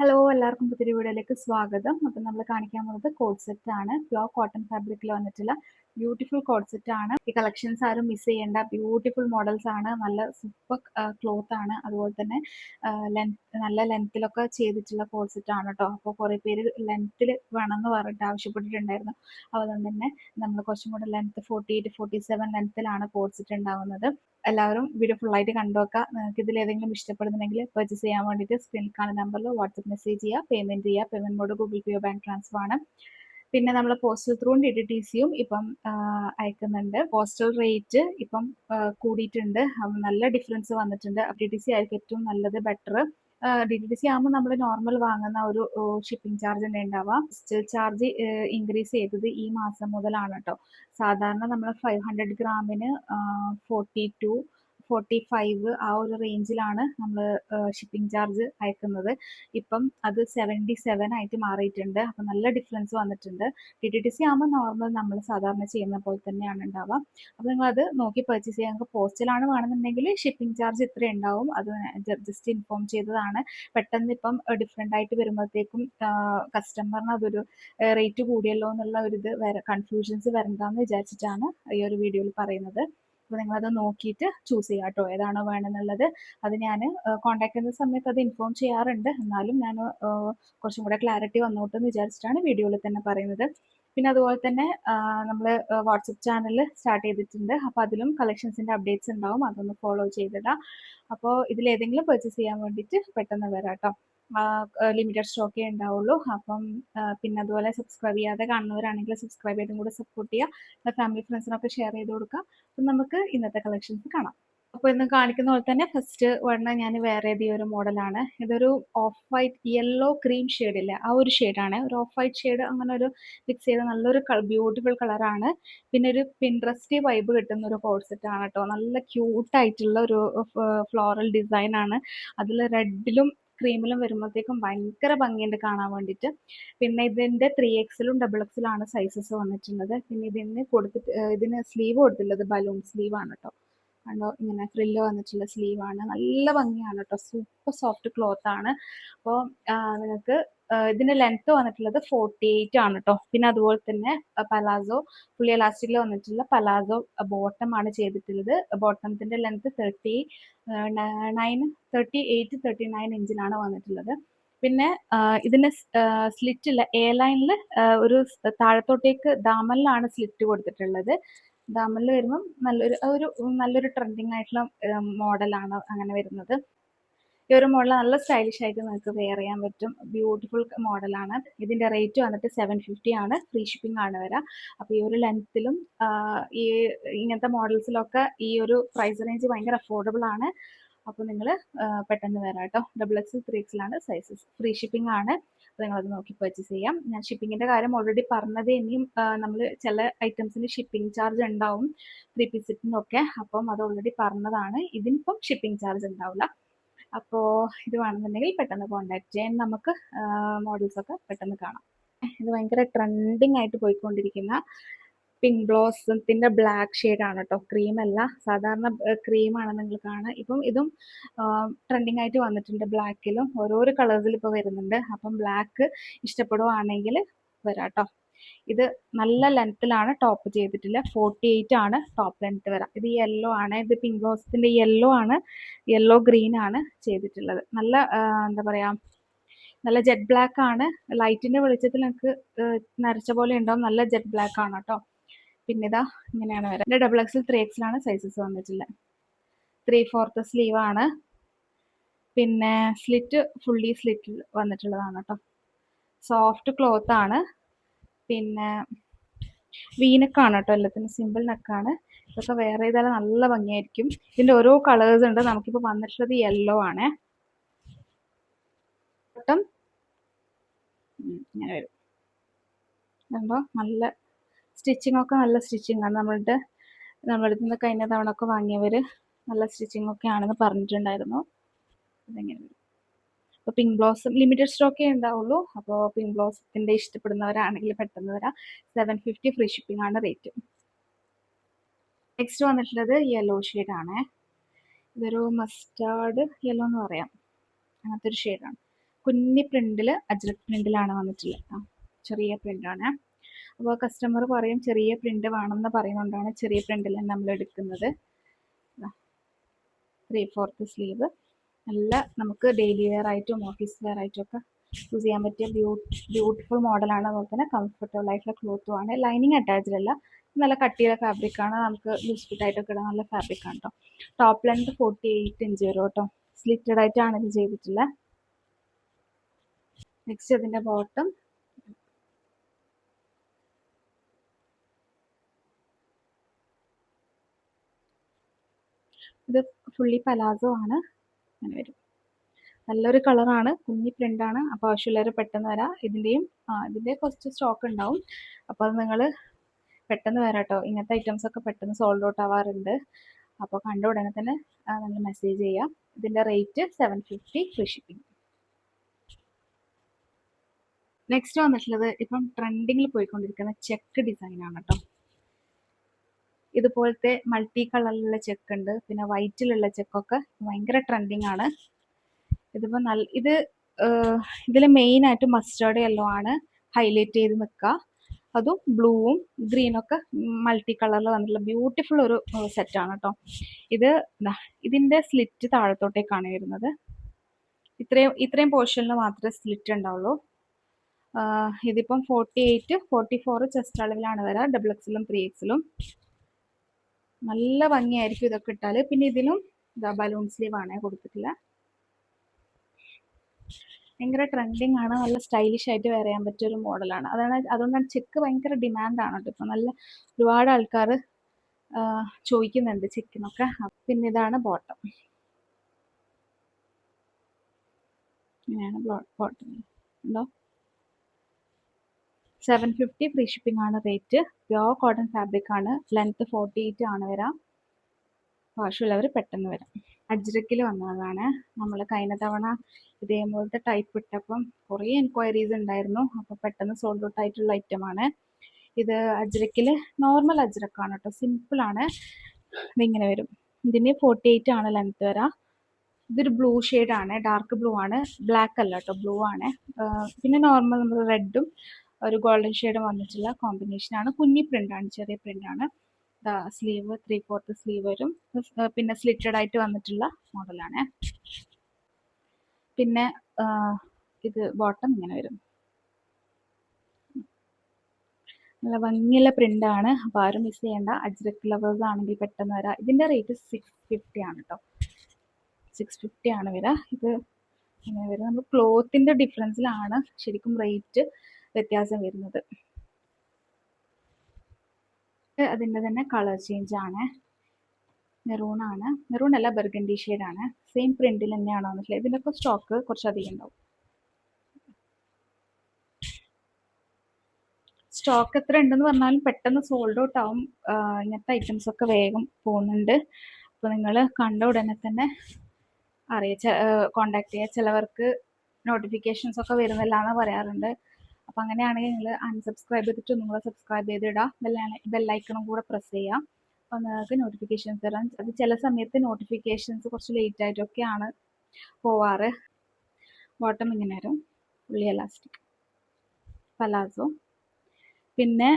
Hello എല്ലാവർക്കും പുതിയൊരു വീഡിയോയിലേക്ക് സ്വാഗതം. അപ്പം നമ്മൾ കാണിക്കാൻ പോകുന്നത് കോഡ് സെറ്റ് ആണ്. പ്യോർ കോട്ടൺ ഫാബ്രിക്കിൽ വന്നിട്ടുള്ള ബ്യൂട്ടിഫുൾ കോഡ് സെറ്റ് ആണ്. ഈ കളക്ഷൻസ് ആരും മിസ് ചെയ്യേണ്ട ബ്യൂട്ടിഫുൾ മോഡൽസ് ആണ്. നല്ല സൂപ്പർ ക്ലോത്ത് ആണ്. അതുപോലെ തന്നെ നല്ല ലെങ്ത്തിലൊക്കെ ചെയ്തിട്ടുള്ള കോഡ് സെറ്റ് ആണ് കേട്ടോ. അപ്പോൾ കുറേ പേര് ലെങ്ത്തിൽ വേണമെന്ന് പറഞ്ഞിട്ട് ആവശ്യപ്പെട്ടിട്ടുണ്ടായിരുന്നു. അതുകൊണ്ട് തന്നെ നമ്മൾ കുറച്ചും കൂടെ ലെങ്ത്ത് 48, 47 ലെങ്ത്തിലാണ് കോഡ് സെറ്റ് ഉണ്ടാവുന്നത്. എല്ലാവരും വീഡിയോ ഫുള്ളായിട്ട് കണ്ടുവെക്കുക. നിങ്ങൾക്ക് ഇതിൽ ഏതെങ്കിലും ഇഷ്ടപ്പെടുന്നുണ്ടെങ്കിൽ പർച്ചേസ് ചെയ്യാൻ വേണ്ടിയിട്ട് സ്ക്രീനിൽ കാണുന്ന നമ്പറിൽ വാട്സപ്പ് മെസ്സേജ് ചെയ്യുക. പേയ്മെന്റ് മോഡ് ഗൂഗിൾ പേയോ ബാങ്ക് ട്രാൻസ്ഫർ ആണ്. പിന്നെ നമ്മൾ പോസ്റ്റൽ ത്രൂ DTTCയും ഇപ്പം അയക്കുന്നുണ്ട്. പോസ്റ്റൽ റേറ്റ് ഇപ്പം കൂടിയിട്ടുണ്ട്. നല്ല ഡിഫറൻസ് വന്നിട്ടുണ്ട്. DTC ആയിരിക്കും ഏറ്റവും നല്ലത്, ബെറ്റർ. DTTC ആകുമ്പോൾ നമ്മൾ നോർമൽ വാങ്ങുന്ന ഒരു ഷിപ്പിംഗ് ചാർജ് തന്നെ ഉണ്ടാവുക. പോസ്റ്റൽ ചാർജ് ഇൻക്രീസ് ചെയ്തത് ഈ മാസം മുതലാണ് കേട്ടോ. സാധാരണ നമ്മൾ 500 ഗ്രാമിന് 42-45 ആ ഒരു റേഞ്ചിലാണ് നമ്മൾ ഷിപ്പിംഗ് ചാർജ് അയക്കുന്നത്. ഇപ്പം അത് 77 ആയിട്ട് മാറിയിട്ടുണ്ട്. അപ്പം നല്ല ഡിഫറൻസ് വന്നിട്ടുണ്ട്. DTTC ആകുമ്പോൾ നോർമൽ നമ്മൾ സാധാരണ ചെയ്യുന്ന പോലെ തന്നെയാണ് ഉണ്ടാവുക. അപ്പോൾ നിങ്ങളത് നോക്കി പർച്ചേസ് ചെയ്യാം. നിങ്ങൾക്ക് പോസ്റ്റലാണ് വേണമെന്നുണ്ടെങ്കിൽ ഷിപ്പിംഗ് ചാർജ് ഇത്ര ഉണ്ടാവും. അത് ജസ്റ്റ് ഇൻഫോം ചെയ്തതാണ്. പെട്ടെന്ന് ഇപ്പം ഡിഫറെൻ്റ് ആയിട്ട് വരുമ്പോഴത്തേക്കും കസ്റ്റമറിന് അതൊരു റേറ്റ് കൂടിയല്ലോ എന്നുള്ള ഒരു കൺഫ്യൂഷൻസ് വരണ്ടെന്ന് വിചാരിച്ചിട്ടാണ് ഈ ഒരു വീഡിയോയിൽ പറയുന്നത്. അപ്പോൾ നിങ്ങളത് നോക്കിയിട്ട് ചൂസ് ചെയ്യുക കേട്ടോ, ഏതാണോ വേണമെന്നുള്ളത്. അത് ഞാൻ കോൺടാക്ട് ചെയ്യുന്ന സമയത്ത് അത് ഇൻഫോം ചെയ്യാറുണ്ട്. എന്നാലും ഞാൻ കുറച്ചും കൂടെ ക്ലാരിറ്റി വന്നോട്ടെ എന്ന് വിചാരിച്ചിട്ടാണ് വീഡിയോയിൽ തന്നെ പറയുന്നത്. പിന്നെ അതുപോലെ തന്നെ നമ്മൾ വാട്സപ്പ് ചാനൽ സ്റ്റാർട്ട് ചെയ്തിട്ടുണ്ട്. അപ്പോൾ അതിലും കളക്ഷൻസിൻ്റെ അപ്ഡേറ്റ്സ് ഉണ്ടാവും. അതൊന്ന് ഫോളോ ചെയ്തിടാം. അപ്പോൾ ഇതിലേതെങ്കിലും പർച്ചേസ് ചെയ്യാൻ വേണ്ടിയിട്ട് പെട്ടെന്ന് വരാം കേട്ടോ. ലിമിറ്റഡ് സ്റ്റോക്കേ ഉണ്ടാവുള്ളൂ. അപ്പം പിന്നെ അതുപോലെ സബ്സ്ക്രൈബ് ചെയ്യാതെ കാണുന്നവരാണെങ്കിൽ സബ്സ്ക്രൈബ് ചെയ്തും കൂടെ സപ്പോർട്ട് ചെയ്യുക. ഫാമിലി ഫ്രണ്ട്സിനൊക്കെ ഷെയർ ചെയ്ത് കൊടുക്കുക. അപ്പം നമുക്ക് ഇന്നത്തെ കളക്ഷൻസ് കാണാം. അപ്പോൾ ഇന്ന് കാണിക്കുന്ന പോലെ തന്നെ ഫസ്റ്റ് വണ്ണം ഞാൻ വേറെ ഈ ഒരു മോഡലാണ്. ഇതൊരു ഓഫ് വൈറ്റ് യെല്ലോ ക്രീം ഷെയ്ഡില്ലേ, ആ ഒരു ഷെയ്ഡാണ്. ഒരു ഓഫ് വൈറ്റ് ഷെയ്ഡ് അങ്ങനെ ഒരു മിക്സ് ചെയ്ത നല്ലൊരു ബ്യൂട്ടിഫുൾ കളറാണ്. പിന്നെ ഒരു പിൻട്രസ്റ്റ് വൈബ് കിട്ടുന്ന ഒരു കോഡ് സെറ്റ് ആണ് കേട്ടോ. നല്ല ക്യൂട്ടായിട്ടുള്ള ഒരു ഫ്ലോറൽ ഡിസൈൻ ആണ്. അതിൽ റെഡിലും ക്രീമിലും വരുമ്പോഴത്തേക്കും ഭയങ്കര ഭംഗിയുണ്ട് കാണാൻ വേണ്ടിയിട്ട്. പിന്നെ ഇതിൻ്റെ 3XL XXL സൈസസ് വന്നിട്ടുള്ളത്. പിന്നെ ഇതിന് സ്ലീവ് കൊടുത്തിട്ടുള്ളത് ബലൂൺ സ്ലീവ് ആണ് കേട്ടോ. കണ്ടോ, ഇങ്ങനെ ഫ്രില്ല് വന്നിട്ടുള്ള സ്ലീവാണ്. നല്ല ഭംഗിയാണ് കേട്ടോ. സൂപ്പർ സോഫ്റ്റ് ക്ലോത്ത് ആണ്. അപ്പോൾ നിങ്ങൾക്ക് ഇതിന്റെ ലെങ്ത് വന്നിട്ടുള്ളത് 48 ആണ് കേട്ടോ. പിന്നെ അതുപോലെ തന്നെ പലാസോ ഫുള്ളി എലാസ്റ്റിക്കിൽ വന്നിട്ടുള്ള പലാസോ ബോട്ടം ആണ് ചെയ്തിട്ടുള്ളത്. ബോട്ടത്തിന്റെ ലെങ്ത് 38-39 ഇഞ്ചിലാണ് വന്നിട്ടുള്ളത്. പിന്നെ ഇതിന് സ്ലിറ്റില്ല, എ ലൈനിൽ ഒരു താഴത്തോട്ടേക്ക് ദാമനിലാണ് സ്ലിറ്റ് കൊടുത്തിട്ടുള്ളത്. ദാമനിൽ വരുമ്പം നല്ലൊരു ട്രെൻഡിങ് ആയിട്ടുള്ള മോഡലാണ് അങ്ങനെ വരുന്നത്. ഈ ഒരു മോഡൽ നല്ല സ്റ്റൈലിഷ് ആയിട്ട് നിങ്ങൾക്ക് വെയർ ചെയ്യാൻ പറ്റും. ബ്യൂട്ടിഫുൾ മോഡലാണ്. ഇതിന്റെ റേറ്റ് വന്നിട്ട് 750 ആണ്. ഫ്രീ ഷിപ്പിംഗ് ആണ് വരിക. അപ്പോൾ ഈ ഒരു ലെങ്ത്തിലും ഈ ഇങ്ങനത്തെ മോഡൽസിലൊക്കെ ഈ ഒരു പ്രൈസ് റേഞ്ച് ഭയങ്കര അഫോർഡബിൾ ആണ്. അപ്പോൾ നിങ്ങൾ പെട്ടെന്ന് വരാം കേട്ടോ. XXL 3XL sizes. Free shipping ആണ്. അപ്പോൾ നിങ്ങളത് നോക്കി പർച്ചേസ് ചെയ്യാം. ഞാൻ ഷിപ്പിങ്ങിന്റെ കാര്യം ഓൾറെഡി പറഞ്ഞത്. ഇനിയും നമ്മൾ ചില ഐറ്റംസിന് ഷിപ്പിംഗ് ചാർജ് ഉണ്ടാവും 3 പീസ് സെറ്റിനൊക്കെ. അപ്പം അത് ഓൾറെഡി പറഞ്ഞതാണ്. ഇതിനിപ്പം ഷിപ്പിംഗ് ചാർജ് ഉണ്ടാവില്ല. അപ്പോൾ ഇത് വേണമെന്നുണ്ടെങ്കിൽ പെട്ടെന്ന് കോൺടാക്ട് ചെയ്യാൻ. നമുക്ക് മോഡൽസൊക്കെ പെട്ടെന്ന് കാണാം. ഇത് ഭയങ്കര ട്രെൻഡിങ് ആയിട്ട് പോയിക്കൊണ്ടിരിക്കുന്ന പിങ്ക് ബ്ലോസത്തിന്റെ ബ്ലാക്ക് ഷെയ്ഡാണ് കേട്ടോ. ക്രീമല്ല, സാധാരണ ക്രീമാണ് നിങ്ങൾ കാണുക. ഇപ്പം ഇതും ട്രെൻഡിങ് ആയിട്ട് വന്നിട്ടുണ്ട്. ബ്ലാക്കിലും ഓരോരോ കളേഴ്സിൽ ഇപ്പോൾ വരുന്നുണ്ട്. അപ്പം ബ്ലാക്ക് ഇഷ്ടപ്പെടുവാണെങ്കിൽ വരാം കേട്ടോ. ഇത് നല്ല ലെങ്ത്തിലാണ് ടോപ്പ് ചെയ്തിട്ടില്ല. 48 ആണ് ടോപ്പ് ലെങ്ത്ത് വരാം. ഇത് യെല്ലോ ആണ്. ഇത് പിങ്ക് ബ്ലോസത്തിന്റെ യെല്ലോ ആണ്. യെല്ലോ ഗ്രീൻ ആണ് ചെയ്തിട്ടുള്ളത്. നല്ല എന്താ പറയാ, നല്ല ജെറ്റ് ബ്ലാക്ക് ആണ്. ലൈറ്റിന്റെ വെളിച്ചത്തിൽ നിങ്ങൾക്ക് നരച്ച പോലെ ഉണ്ടാവും. നല്ല ജെറ്റ് ബ്ലാക്ക് ആണ് കേട്ടോ. പിന്നെ ഇതാ ഇങ്ങനെയാണ് വരാം. ഇത് XXL 3XL ആണ് സൈസസ് വന്നിട്ടുള്ളത്. 3/4 സ്ലീവ് ആണ്. പിന്നെ സ്ലിറ്റ് ഫുള്ളി സ്ലിറ്റ് വന്നിട്ടുള്ളതാണ് കേട്ടോ. സോഫ്റ്റ് ക്ലോത്ത് ആണ്. പിന്നെ വീനക്കാണ് കേട്ടോ. എല്ലാത്തിനും സിമ്പിൾ നെക്കാണ്. ഇതൊക്കെ വേറെ ചെയ്താലും നല്ല ഭംഗിയായിരിക്കും. ഇതിന്റെ ഓരോ കളേഴ്സ് ഉണ്ട്. നമുക്കിപ്പോൾ വന്നിട്ടുള്ളത് യെല്ലോ ആണ്. ഇങ്ങനെ വരും. കണ്ടോ, നല്ല സ്റ്റിച്ചിങ് ഒക്കെ നല്ല സ്റ്റിച്ചിങ് ആണ്. നമ്മളുടെ അടുത്ത് നിന്ന് കഴിഞ്ഞ തവണ ഒക്കെ വാങ്ങിയവർ നല്ല സ്റ്റിച്ചിങ് ഒക്കെ ആണെന്ന് പറഞ്ഞിട്ടുണ്ടായിരുന്നു. അതെങ്ങനെ വരും. അപ്പോൾ പിങ്ക് ബ്ലോസം ലിമിറ്റഡ് സ്റ്റോക്കേ ഉണ്ടാവുള്ളൂ. അപ്പോൾ പിങ്ക് ബ്ലോസത്തിന്റെ ഇഷ്ടപ്പെടുന്നവരാണെങ്കിൽ പെട്ടെന്ന് വരാം. 750 ഫ്രീ ഷിപ്പിംഗ് ആണ് റേറ്റ്. നെക്സ്റ്റ് വന്നിട്ടുള്ളത് യെല്ലോ ഷെയ്ഡ് ആണ്. ഇതൊരു മസ്റ്റാർഡ് യെല്ലോ എന്ന് പറയാം. അങ്ങനത്തെ ഒരു ഷെയ്ഡാണ്. കുഞ്ഞി പ്രിന്റിൽ അജ്രക് പ്രിന്റിലാണ് വന്നിട്ടുള്ളത്. ചെറിയ പ്രിന്റാണ്. അപ്പോൾ കസ്റ്റമർ പറയും ചെറിയ പ്രിന്റ് വേണമെന്ന് പറയുന്നതുകൊണ്ടാണ് ചെറിയ പ്രിന്റിൽ നമ്മൾ എടുക്കുന്നത്. 3/4 സ്ലീവ്, നല്ല നമുക്ക് ഡെയിലി വെയർ ആയിട്ടും ഓഫീസ് വെയർ ആയിട്ടും ഒക്കെ യൂസ് ചെയ്യാൻ പറ്റിയ ബ്യൂട്ടിഫുൾ മോഡലാണ്. അതുപോലെ തന്നെ കംഫർട്ടബിൾ ആയിട്ടുള്ള ക്ലോത്തും ആണ്. ലൈനിങ് അറ്റാച്ച്ഡ് അല്ല, നല്ല കട്ടിയുള്ള ഫാബ്രിക്കാണ്. നമുക്ക് യൂസ് ഫിറ്റ് ആയിട്ടൊക്കെ ഇടാൻ നല്ല ഫാബ്രിക്കാണ് കേട്ടോ. ടോപ്പ് ലെങ്ത് 48 ഇഞ്ച് വരും കേട്ടോ. സ്ലിറ്റഡ് ആയിട്ടാണ് ഇത് ചെയ്തിട്ടുള്ളത്. നെക്സ്റ്റ് അതിന്റെ ബോട്ടം. ഇത് ഫുള്ളി പലാസോ ആണ്. അങ്ങനെ വരും. നല്ലൊരു കളറാണ്, കുഞ്ഞി പ്രിന്റാണ്. അപ്പോൾ ആവശ്യമുള്ളവർ പെട്ടെന്ന് വരാം. ഇതിൻ്റെ കുറച്ച് സ്റ്റോക്ക് ഉണ്ടാവും. അപ്പോൾ അത് നിങ്ങൾ പെട്ടെന്ന് വരാം കേട്ടോ. ഇങ്ങനത്തെ ഐറ്റംസ് ഒക്കെ പെട്ടെന്ന് സോൾഡ് ഔട്ട് ആവാറുണ്ട്. അപ്പോൾ കണ്ട ഉടനെ തന്നെ നിങ്ങൾ മെസ്സേജ് ചെയ്യാം. ഇതിൻ്റെ റേറ്റ് 750 ഫ്രീ ഷിപ്പിംഗ്. നെക്സ്റ്റ് വന്നിട്ടുള്ളത് ഇപ്പം ട്രെൻഡിങ്ങിൽ പോയിക്കൊണ്ടിരിക്കുന്ന ചെക്ക് ഡിസൈനാണ് കേട്ടോ. ഇതുപോലത്തെ മൾട്ടി കളറിലുള്ള ചെക്ക് ഉണ്ട്, പിന്നെ വൈറ്റിലുള്ള ചെക്കൊക്കെ ഭയങ്കര ട്രെൻഡിങ് ആണ്. ഇതിപ്പോൾ ഇതിൽ മെയിൻ ആയിട്ട് മസ്റ്റേർഡ് യെല്ലോ ആണ് ഹൈലൈറ്റ് ചെയ്ത് നിൽക്കുക. അതും ബ്ലൂവും ഗ്രീനൊക്കെ മൾട്ടി കളറിൽ വന്നിട്ടുള്ള ബ്യൂട്ടിഫുൾ ഒരു സെറ്റാണ് കേട്ടോ. ഇതിൻ്റെ സ്ലിറ്റ് താഴത്തോട്ടേക്കാണ് വരുന്നത്. ഇത്രയും പോർഷനിൽ മാത്രമേ സ്ലിറ്റ് ഉണ്ടാവുള്ളൂ. ഇതിപ്പം 48, 44 ചെസ്റ്റ് അളവിലാണ് വരിക. XXL 3XL. നല്ല ഭംഗിയായിരിക്കും ഇതൊക്കെ ഇട്ടാൽ. പിന്നെ ഇതിലും ബലൂൺ സ്ലീവ് ആണ് കൊടുത്തിട്ടുള്ളത്. ഭയങ്കര ട്രെൻഡിങ് ആണ്, നല്ല സ്റ്റൈലിഷ് ആയിട്ട് വെയർ ചെയ്യാൻ പറ്റിയ ഒരു മോഡലാണ്. അതുകൊണ്ടാണ് ചെക്ക് ഭയങ്കര ഡിമാൻഡാണ് കേട്ടോ. ഇപ്പം ഒരുപാട് ആൾക്കാർ ചോദിക്കുന്നുണ്ട് ചെക്കിനൊക്കെ. പിന്നെ ഇതാണ് ബോട്ടം. ഇങ്ങനെയാണ് ബോട്ടം ഉണ്ടോ. 750 ഫ്രീ ഷിപ്പിംഗ് ആണ് റേറ്റ്. പ്യോർ കോട്ടൺ ഫാബ്രിക് ആണ്. ലെങ്ത് 48 ആണ് വരാം. ആവശ്യമുള്ളവർ പെട്ടെന്ന് വരാം. അജ്രക്കിൽ വന്നതാണ്. നമ്മൾ കഴിഞ്ഞ തവണ ഇതേപോലത്തെ ടൈപ്പ് ഇട്ടപ്പം കുറേ എൻക്വയറീസ് ഉണ്ടായിരുന്നു. അപ്പോൾ പെട്ടെന്ന് സോൾഡ് ഔട്ട് ആയിട്ടുള്ള ഐറ്റമാണ് ഇത്. അജ്രക്കിൽ നോർമൽ അജ്രക്കാണ് കേട്ടോ, സിമ്പിളാണ്. ഇതിങ്ങനെ വരും. ഇതിന് 48 ആണ് ലെങ്ത് വരാം. ഇതൊരു ബ്ലൂ ഷെയ്ഡാണ്, ഡാർക്ക് ബ്ലൂ ആണ്, ബ്ലാക്ക് അല്ല കേട്ടോ, ബ്ലൂ ആണ്. പിന്നെ നോർമൽ നമ്മൾ റെഡും ഒരു ഗോൾഡൻ ഷെയ്ഡും വന്നിട്ടുള്ള കോമ്പിനേഷനാണ്. കുഞ്ഞി പ്രിൻ്റാണ്, ചെറിയ പ്രിൻ്റാണ്. സ്ലീവ് 3/4 സ്ലീവ് വരും. പിന്നെ സ്ലിറ്റഡ് ആയിട്ട് വന്നിട്ടുള്ള മോഡലാണ്. പിന്നെ ഇത് ബോട്ടം ഇങ്ങനെ വരും. നല്ല ഭംഗിയുള്ള പ്രിൻ്റാണ്. അപ്പോൾ ആരും മിസ് ചെയ്യേണ്ട. അജ്രക് ലവേഴ്സ് ആണെങ്കിൽ പെട്ടെന്ന് വരാം. ഇതിൻ്റെ റേറ്റ് 650 ആണ് കേട്ടോ. 650 ആണ് വരിക. ഇത് ഇങ്ങനെ വരും. നമ്മൾ ക്ലോത്തിൻ്റെ ഡിഫറൻസിലാണ് ശരിക്കും റേറ്റ് വ്യത്യാസം വരുന്നത്. അതിൻ്റെ തന്നെ കളർ ചേഞ്ച് ആണ്. മെറൂൺ ആണ്, മെറൂൺ അല്ല, ബർഗണ്ടി ഷെയ്ഡാണ്. സെയിം പ്രിന്റിൽ തന്നെയാണ് വന്നിട്ടുള്ളത്. ഇതിനൊക്കെ സ്റ്റോക്ക് കുറച്ചധികം ഉണ്ടാവും. സ്റ്റോക്ക് എത്ര ഉണ്ടെന്ന് പറഞ്ഞാലും പെട്ടെന്ന് സോൾഡ് ഔട്ട് ആവും. ഇങ്ങനത്തെ ഐറ്റംസ് ഒക്കെ വേഗം പോകുന്നുണ്ട്. അപ്പോൾ നിങ്ങൾ കണ്ട ഉടനെ തന്നെ കോണ്ടാക്ട് ചെയ്യുക. ചിലവർക്ക് നോട്ടിഫിക്കേഷൻസ് ഒക്കെ വരുന്നില്ല എന്ന് പറയാറുണ്ട്. അപ്പോൾ അങ്ങനെയാണെങ്കിൽ നിങ്ങൾ അൺസബ്സ്ക്രൈബ് ചെയ്തിട്ട് നിങ്ങൾ സബ്സ്ക്രൈബ് ചെയ്തിടുക. ബെല്ലൈക്കണും കൂടെ പ്രസ് ചെയ്യാം. അപ്പോൾ നിങ്ങൾക്ക് നോട്ടിഫിക്കേഷൻസ് തരാം. അത് ചില സമയത്ത് നോട്ടിഫിക്കേഷൻസ് കുറച്ച് ലേറ്റ് ആയിട്ടൊക്കെയാണ് പോവാറ്. ബോട്ടം ഇങ്ങനെ വരും, ഫുള്ളി എലാസ്റ്റിക് പലാസോ. പിന്നെ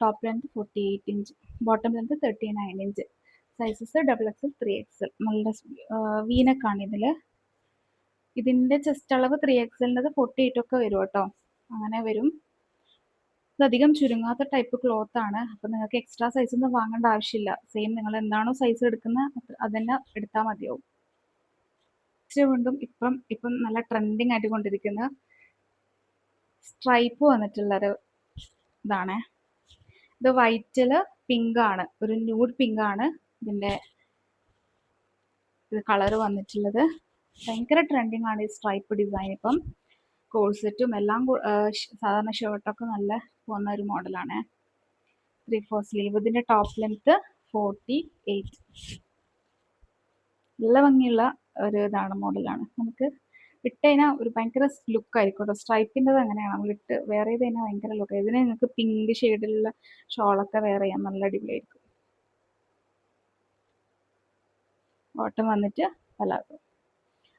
top length 48 inch, bottom length 39 inch. Sizes XXL 3XL. നല്ല വീനക്കാണ് ഇതിൽ. ഇതിൻ്റെ ചെസ്റ്റ് അളവ് 3XL 48 ഒക്കെ വരും കേട്ടോ. അങ്ങനെ വരും. ഇതധികം ചുരുങ്ങാത്ത ടൈപ്പ് ക്ലോത്ത് ആണ്. അപ്പോൾ നിങ്ങൾക്ക് എക്സ്ട്രാ സൈസ് ഒന്നും വാങ്ങേണ്ട ആവശ്യമില്ല. സെയിം നിങ്ങൾ എന്താണോ സൈസ് എടുക്കുന്നത് അത് തന്നെ എടുത്താൽ മതിയാവും. വീണ്ടും ഇപ്പം നല്ല ട്രെൻഡിങ് ആയിട്ട് കൊണ്ടിരിക്കുന്ന സ്ട്രൈപ്പ് വന്നിട്ടുള്ളൊരു ഇതാണ്. ഇത് വൈറ്റിൽ പിങ്ക് ആണ്, ഒരു ന്യൂഡ് പിങ്ക് ആണ് ഇതിൻ്റെ കളർ വന്നിട്ടുള്ളത്. ഭയങ്കര ട്രെൻഡിങ് ആണ് ഈ സ്ട്രൈപ്പ് ഡിസൈൻ. ഇപ്പം കോഴ്സെറ്റും എല്ലാം സാധാരണ ഷർട്ടൊക്കെ നല്ല പോകുന്ന ഒരു മോഡലാണ്. 3/4 സ്ലീവ്. ഇതിൻ്റെ ടോപ്പ് ലെങ്ത് 48. നല്ല ഭംഗിയുള്ള ഒരു മോഡലാണ്. നമുക്ക് ഇട്ട് കഴിഞ്ഞാൽ ഒരു ഭയങ്കര ലുക്ക് ആയിരിക്കും കേട്ടോ. സ്ട്രൈപ്പിൻ്റെത് അങ്ങനെയാണ്, നമ്മൾ വെയർ ചെയ്ത് കഴിഞ്ഞാൽ ഭയങ്കര ലുക്ക്. ഇതിന് നിങ്ങൾക്ക് പിങ്ക് ഷെയ്ഡിലുള്ള ഷോളൊക്കെ വെയർ ചെയ്യാൻ നല്ല അടിപൊളിയായിരിക്കും. ബോട്ടം വന്നിട്ട് പലാസോ.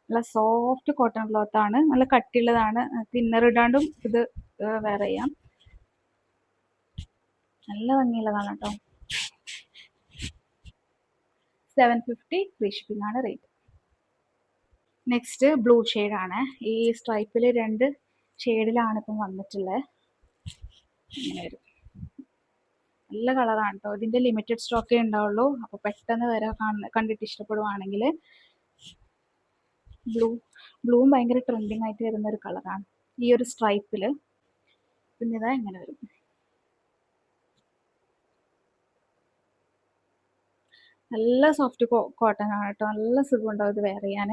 നല്ല സോഫ്റ്റ് കോട്ടൺ ക്ലോത്ത് ആണ്, നല്ല കട്ടിയുള്ളതാണ്. ഇന്നർ ഇടാണ്ടും ഇത് വെയർ ചെയ്യാം. നല്ല ഭംഗിയുള്ളതാണ് കേട്ടോ. 750 ഫ്രീ ഷിപ്പിംഗ് ആണ് റേറ്റ്. നെക്സ്റ്റ് ബ്ലൂ ആണ്. ഈ സ്ട്രൈപ്പിൽ 2 ഷെയ്ഡിലാണ് ഇപ്പം വന്നിട്ടുള്ളത്. ഇങ്ങനെ വരും. നല്ല കളറാണ് കേട്ടോ. ഇതിൻ്റെ ലിമിറ്റഡ് സ്റ്റോക്കേ ഉണ്ടാവുള്ളൂ. അപ്പോൾ പെട്ടെന്ന് കണ്ടിട്ട് ഇഷ്ടപ്പെടുവാണെങ്കിൽ. ബ്ലൂവും ഭയങ്കര ട്രെൻഡിങ് ആയിട്ട് വരുന്ന ഒരു കളറാണ് ഈ ഒരു സ്ട്രൈപ്പിൽ. പിന്നെ ഇതാ ഇങ്ങനെ വരും. നല്ല സോഫ്റ്റ് കോട്ടൺ ആണ് കേട്ടോ. നല്ല സുഖമുണ്ടാവും ഇത് വെയർ ചെയ്യാൻ.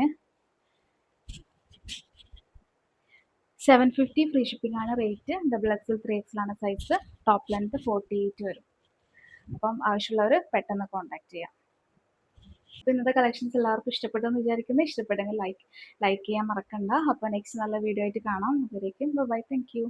750 ഫ്രീ ഷിപ്പിംഗ് ആണ് റേറ്റ്. XXL 3XL ആണ് സൈസ്. ടോപ്പ് ലെങ്ത് 48 വരും. അപ്പം ആവശ്യമുള്ളവർ പെട്ടെന്ന് കോൺടാക്ട് ചെയ്യാം. അപ്പോൾ ഇന്നത്തെ കളക്ഷൻസ് എല്ലാവർക്കും ഇഷ്ടപ്പെട്ടെന്ന് വിചാരിക്കുന്നു. ഇഷ്ടപ്പെട്ടെങ്കിൽ ലൈക്ക് ചെയ്യാൻ മറക്കണ്ട. അപ്പോൾ നെക്സ്റ്റ് നല്ല വീഡിയോ ആയിട്ട് കാണാം. അതുവരേക്കും ബൈ. Thank you.